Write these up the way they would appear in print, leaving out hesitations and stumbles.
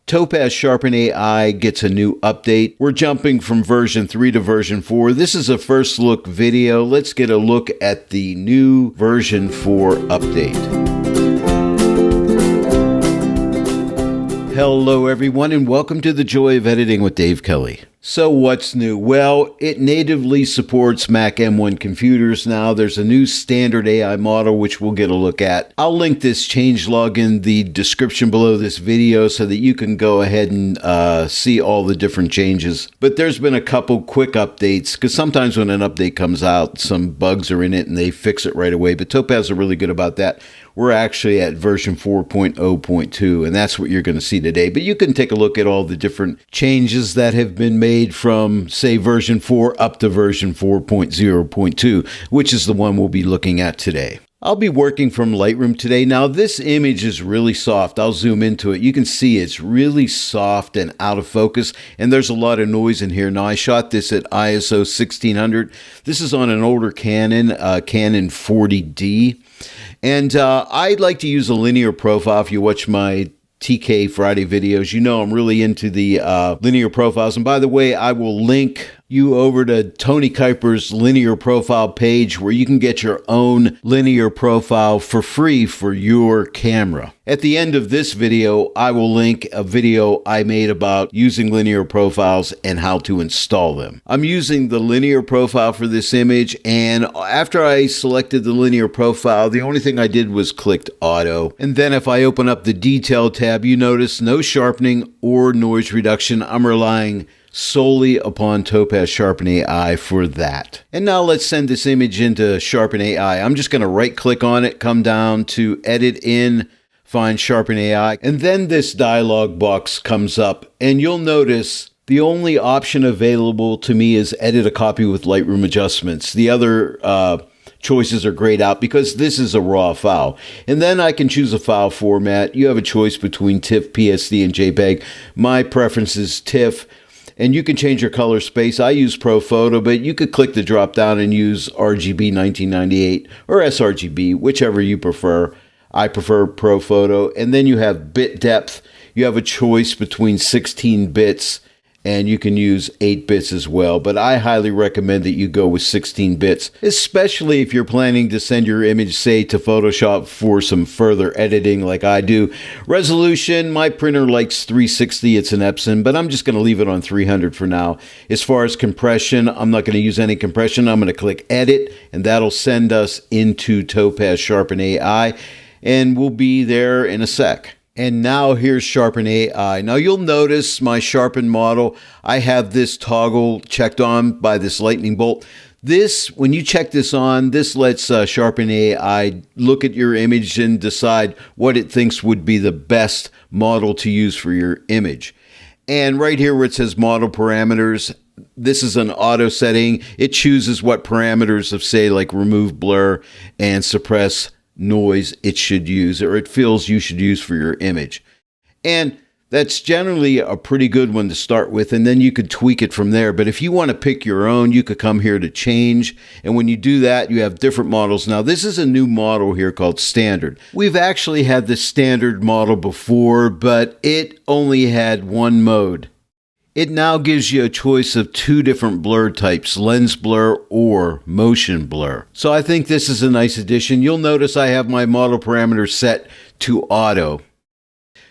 TOPAZ Sharpen AI gets a new update. We're jumping from version 3 to version 4. This is a first look video. Let's get a look at the new version 4 update. Hello everyone and welcome to the Joy of Editing with Dave Kelly. So what's new? Well, it natively supports Mac M1 computers now. There's a new standard AI model which we'll get a look at. I'll link this changelog in the description below this video so that you can go ahead and see all the different changes. But there's been a couple quick updates because sometimes when an update comes out, some bugs are in it and they fix it right away. But Topaz are really good about that. We're actually at version 4.0.2 and that's what you're going to see today. But you can take a look at all the different changes that have been made from, say, version 4 up to version 4.0.2, which is the one we'll be looking at today. I'll be working from Lightroom today. Now, this image is really soft. I'll zoom into it. You can see it's really soft and out of focus, and there's a lot of noise in here. Now, I shot this at ISO 1600. This is on an older Canon 40D. And I like to use a linear profile. If you watch my TK Friday videos, you know I'm really into the linear profiles. And by the way, I will link you over to Tony Kuiper's linear profile page where you can get your own linear profile for free for your camera. At the end of this video, I will link a video I made about using linear profiles and how to install them. I'm using the linear profile for this image, and after I selected the linear profile, the only thing I did was clicked auto. And then if I open up the detail tab, you notice no sharpening or noise reduction. I'm relying solely upon Topaz Sharpen AI for that. And now let's send this image into Sharpen AI. I'm just going to right click on it, come down to Edit in, find Sharpen AI, and then this dialog box comes up, and you'll notice the only option available to me is edit a copy with Lightroom adjustments. The other choices are grayed out because this is a raw file. And then I can choose a file format. You have a choice between TIFF, PSD, and JPEG. My preference is TIFF. And you can change your color space. I use Pro Photo, but you could click the drop down and use RGB 1998 or sRGB, whichever you prefer. I prefer Pro Photo. And then you have bit depth. You have a choice between 16 bits and you can use 8 bits as well. But I highly recommend that you go with 16 bits, especially if you're planning to send your image, say, to Photoshop for some further editing like I do. Resolution, my printer likes 360, it's an Epson, but I'm just gonna leave it on 300 for now. As far as compression, I'm not gonna use any compression. I'm gonna click edit, and that'll send us into Topaz Sharpen AI, and we'll be there in a sec. And now here's Sharpen AI. Now you'll notice my Sharpen model, I have this toggle checked on by this lightning bolt. This, when you check this on, this lets Sharpen AI look at your image and decide what it thinks would be the best model to use for your image. And right here where it says model parameters, this is an auto setting. It chooses what parameters of, say, like remove blur and suppress noise it should use, or it feels you should use for your image. And that's generally a pretty good one to start with, and then you could tweak it from there. But if you want to pick your own, you could come here to change, and when you do that, you have different models. Now this is a new model here called standard. We've actually had the standard model before, but it only had one mode. It now gives you a choice of 2 different blur types, lens blur or motion blur. So I think this is a nice addition. You'll notice I have my model parameters set to auto.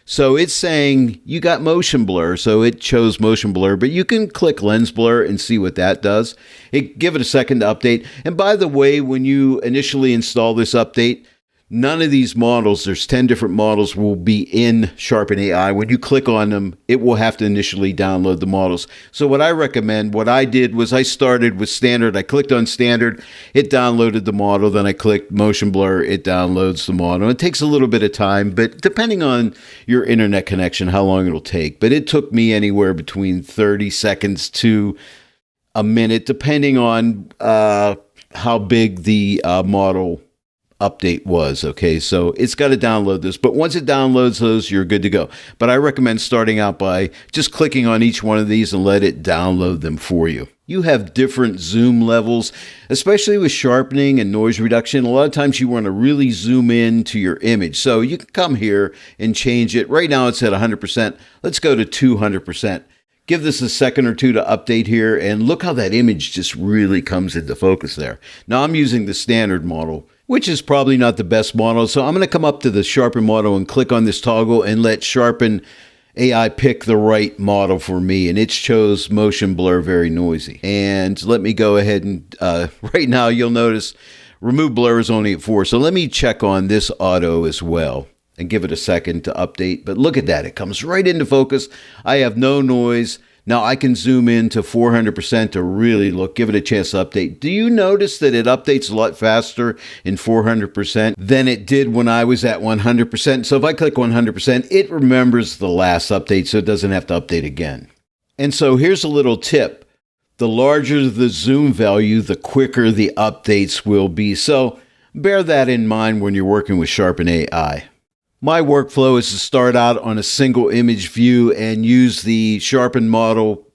So it's saying you got motion blur, so it chose motion blur, but you can click lens blur and see what that does. Give it a second to update. And by the way, when you initially install this update, none of these models, there's 10 different models, will be in Sharpen AI. When you click on them, it will have to initially download the models. So what I recommend, what I did was I started with standard. I clicked on standard, it downloaded the model. Then I clicked motion blur, it downloads the model. It takes a little bit of time, but depending on your internet connection, how long it'll take. But it took me anywhere between 30 seconds to a minute, depending on how big the model update was. Okay, so it's got to download this, but once it downloads those, you're good to go. But I recommend starting out by just clicking on each one of these and let it download them for you. You have different zoom levels, especially with sharpening and noise reduction. A lot of times you want to really zoom in to your image. So you can come here and change it. Right now it's at 100%. Let's go to 200%. Give this a second or two to update here, and look how that image just really comes into focus there. Now I'm using the standard model, which is probably not the best model. So I'm going to come up to the sharpen model and click on this toggle and let Sharpen AI pick the right model for me, and it chose motion blur very noisy. And let me go ahead and right now you'll notice remove blur is only at 4. So let me check on this auto as well and give it a second to update. But look at that, it comes right into focus. I have no noise. Now I can zoom in to 400% to really look, give it a chance to update. Do you notice that it updates a lot faster in 400% than it did when I was at 100%? So if I click 100%, it remembers the last update, so it doesn't have to update again. And so here's a little tip. The larger the zoom value, the quicker the updates will be. So bear that in mind when you're working with Sharpen AI. My workflow is to start out on a single image view and use the Sharpen model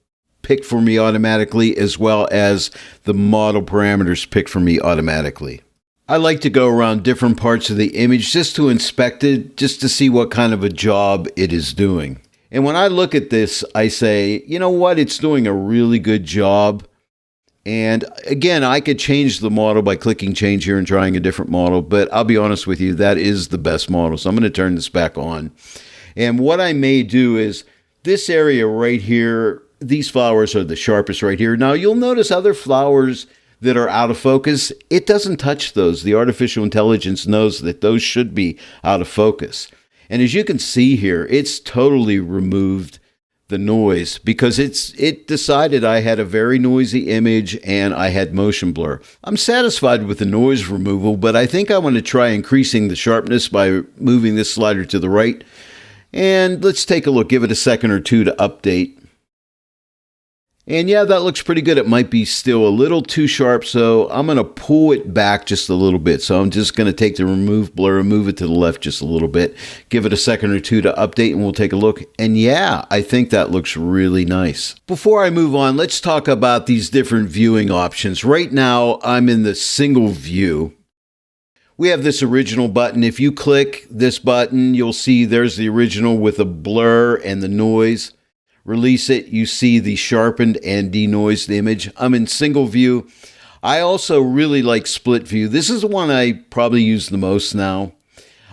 picked for me automatically, as well as the model parameters picked for me automatically. I like to go around different parts of the image just to inspect it, just to see what kind of a job it is doing. And when I look at this, I say, you know what, it's doing a really good job. And again, I could change the model by clicking change here and trying a different model, but I'll be honest with you, that is the best model. So I'm going to turn this back on. And what I may do is this area right here, these flowers are the sharpest right here. Now you'll notice other flowers that are out of focus. It doesn't touch those. The artificial intelligence knows that those should be out of focus. And as you can see here, it's totally removed the noise because it decided I had a very noisy image and I had motion blur. I'm satisfied with the noise removal, but I think I want to try increasing the sharpness by moving this slider to the right. And let's take a look, give it a second or two to update. And yeah, that looks pretty good. It might be still a little too sharp, so I'm going to pull it back just a little bit. So I'm just going to take the remove blur and move it to the left just a little bit. Give it a second or two to update and we'll take a look. And yeah, I think that looks really nice. Before I move on, let's talk about these different viewing options. Right now, I'm in the single view. We have this original button. If you click this button, you'll see there's the original with the blur and the noise. Release it, you see the sharpened and denoised image. I'm in single view. I also really like split view. This is the one I probably use the most now.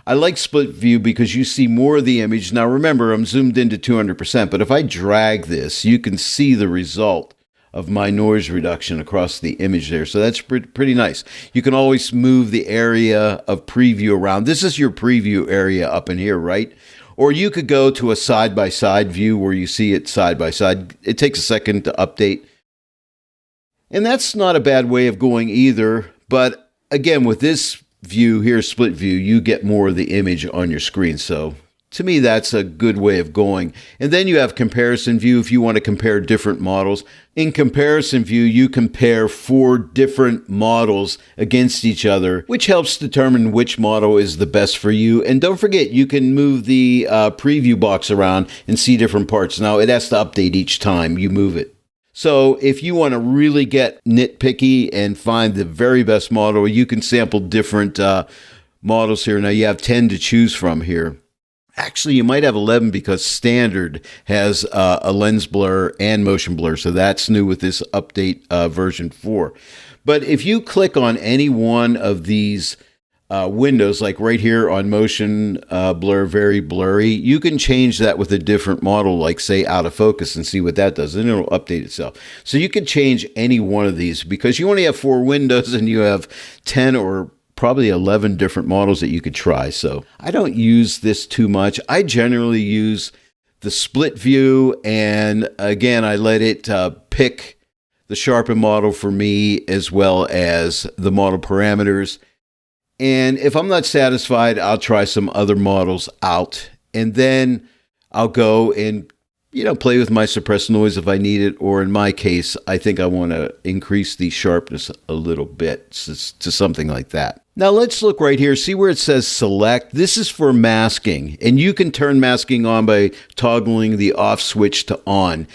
I like split view because you see more of the image. Now remember, I'm zoomed into 200%, but if I drag this, you can see the result of my noise reduction across the image there. So that's pretty nice. You can always move the area of preview around. This is your preview area up in here, right? Or you could go to a side-by-side view where you see it side-by-side. It takes a second to update. And that's not a bad way of going either. But again, with this view here, split view, you get more of the image on your screen. So to me, that's a good way of going. And then you have comparison view if you want to compare different models. In comparison view, you compare 4 different models against each other, which helps determine which model is the best for you. And don't forget, you can move the preview box around and see different parts. Now, it has to update each time you move it. So if you want to really get nitpicky and find the very best model, you can sample different models here. Now, you have 10 to choose from here. Actually, you might have 11 because standard has a lens blur and motion blur. So that's new with this update version 4. But if you click on any one of these windows, like right here on motion blur, very blurry, you can change that with a different model, like say out of focus, and see what that does. And it'll update itself. So you can change any one of these because you only have 4 windows and you have 10 or probably 11 different models that you could try. So I don't use this too much. I generally use the split view. And again, I let it pick the sharpen model for me as well as the model parameters. And if I'm not satisfied, I'll try some other models out. And then I'll go and play with my suppressed noise if I need it, or in my case, I think I want to increase the sharpness a little bit to something like that. Now let's look right here, see where it says select. This is for masking, and you can turn masking on by toggling the off switch to on.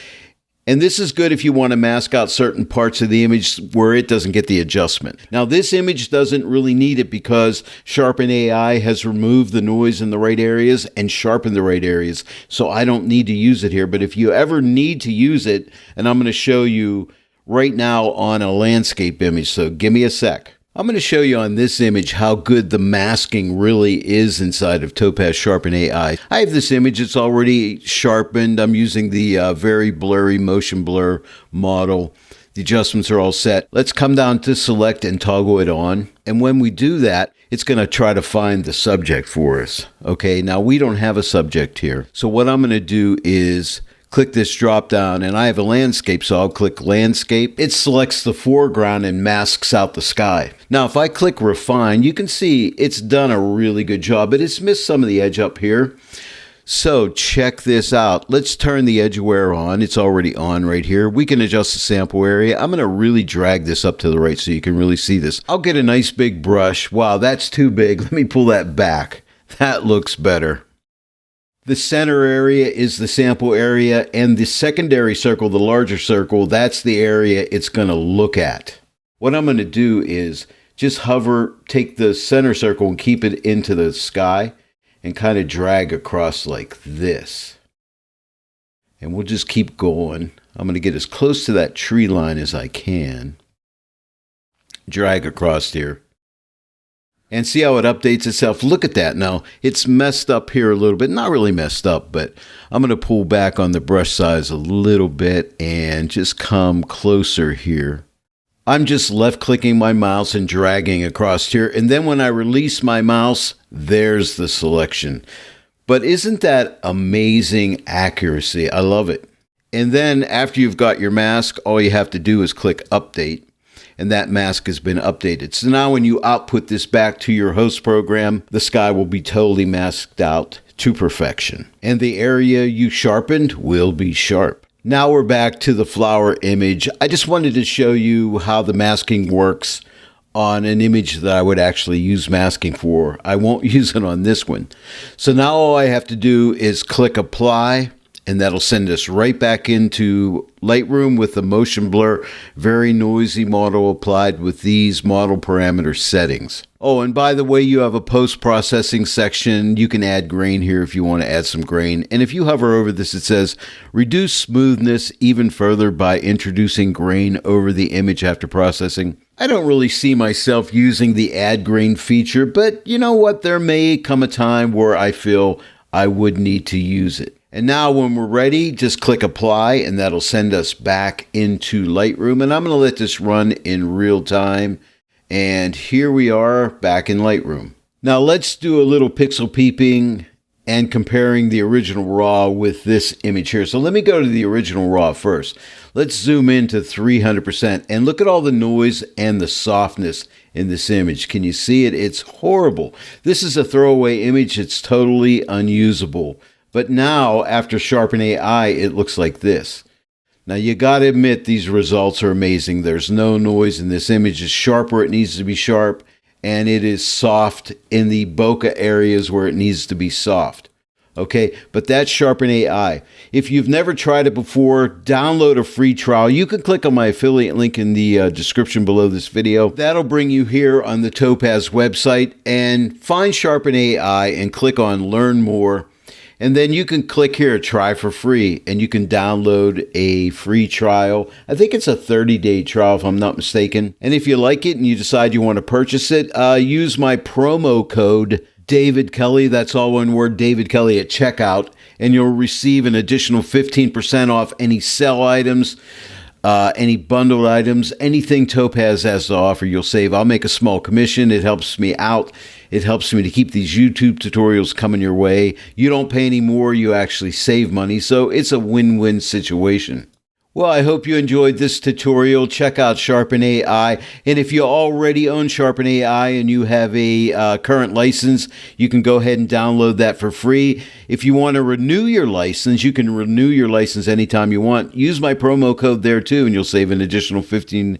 And this is good if you want to mask out certain parts of the image where it doesn't get the adjustment. Now this image doesn't really need it because Sharpen AI has removed the noise in the right areas and sharpened the right areas. So I don't need to use it here. But if you ever need to use it, and I'm going to show you right now on a landscape image, so give me a sec. I'm going to show you on this image how good the masking really is inside of TOPAZ Sharpen AI. I have this image, it's already sharpened. I'm using the very blurry motion blur model. The adjustments are all set. Let's come down to select and toggle it on. And when we do that, it's going to try to find the subject for us. Okay, now we don't have a subject here. So what I'm going to do is click this drop down, and I have a landscape, so I'll click landscape. It selects the foreground and masks out the sky. Now if I click refine, you can see it's done a really good job, but it's missed some of the edge up here. So check this out. Let's turn the edge aware on. It's already on right here. We can adjust the sample area. I'm going to really drag this up to the right so you can really see this. I'll get a nice big brush. Wow, that's too big. Let me pull that back. That looks better. The center area is the sample area, and the secondary circle, the larger circle, that's the area it's going to look at. What I'm going to do is just hover, take the center circle and keep it into the sky and kind of drag across like this. And we'll just keep going. I'm going to get as close to that tree line as I can. Drag across here. And see how it updates itself. Look at that now. It's messed up here a little bit. Not really messed up, but I'm going to pull back on the brush size a little bit and just come closer here. I'm just left clicking my mouse and dragging across here. And then when I release my mouse, there's the selection. But isn't that amazing accuracy? I love it. And then after you've got your mask, all you have to do is click update. And that mask has been updated. So now when you output this back to your host program, the sky will be totally masked out to perfection. And the area you sharpened will be sharp. Now we're back to the flower image. I just wanted to show you how the masking works on an image that I would actually use masking for. I won't use it on this one. So now all I have to do is click apply, and that'll send us right back into Lightroom with the motion blur, very noisy model applied with these model parameter settings. Oh, and by the way, you have a post-processing section. You can add grain here if you want to add some grain. And if you hover over this, it says reduce smoothness even further by introducing grain over the image after processing. I don't really see myself using the add grain feature, but you know what? There may come a time where I feel I would need to use it. And now when we're ready, just click apply, and that'll send us back into Lightroom. And I'm going to let this run in real time. And here we are back in Lightroom. Now let's do a little pixel peeping and comparing the original RAW with this image here. So let me go to the original RAW first. Let's zoom into 300% and look at all the noise and the softness in this image. Can you see it? It's horrible. This is a throwaway image. It's totally unusable. But now, after Sharpen AI, it looks like this. Now, you got to admit, these results are amazing. There's no noise in this image. It's sharp where it needs to be sharp, and it is soft in the bokeh areas where it needs to be soft. Okay, but that's Sharpen AI. If you've never tried it before, download a free trial. You can click on my affiliate link in the description below this video. That'll bring you here on the TOPAZ website, and find Sharpen AI and click on Learn More. And then you can click here, try for free, and you can download a free trial. I think it's a 30-day trial if I'm not mistaken. And if you like it and you decide you want to purchase it, use my promo code David Kelly, that's all one word, David Kelly at checkout, and you'll receive an additional 15% off any sell items, any bundled items, anything TOPAZ has to offer, you'll save. I'll make a small commission. It helps me out. It helps me to keep these YouTube tutorials coming your way. You don't pay any more. You actually save money. So it's a win-win situation. Well, I hope you enjoyed this tutorial. Check out Sharpen AI. And if you already own Sharpen AI and you have a current license, you can go ahead and download that for free. If you want to renew your license, you can renew your license anytime you want. Use my promo code there too, and you'll save an additional 15%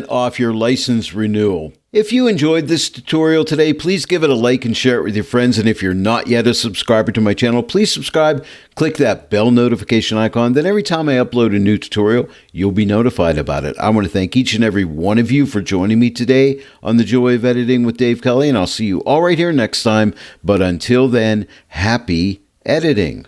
off your license renewal. If you enjoyed this tutorial today, please give it a like and share it with your friends. And if you're not yet a subscriber to my channel, please subscribe. Click that bell notification icon. Then every time I upload a new tutorial, you'll be notified about it. I want to thank each and every one of you for joining me today on The Joy of Editing with Dave Kelly. And I'll see you all right here next time. But until then, happy editing.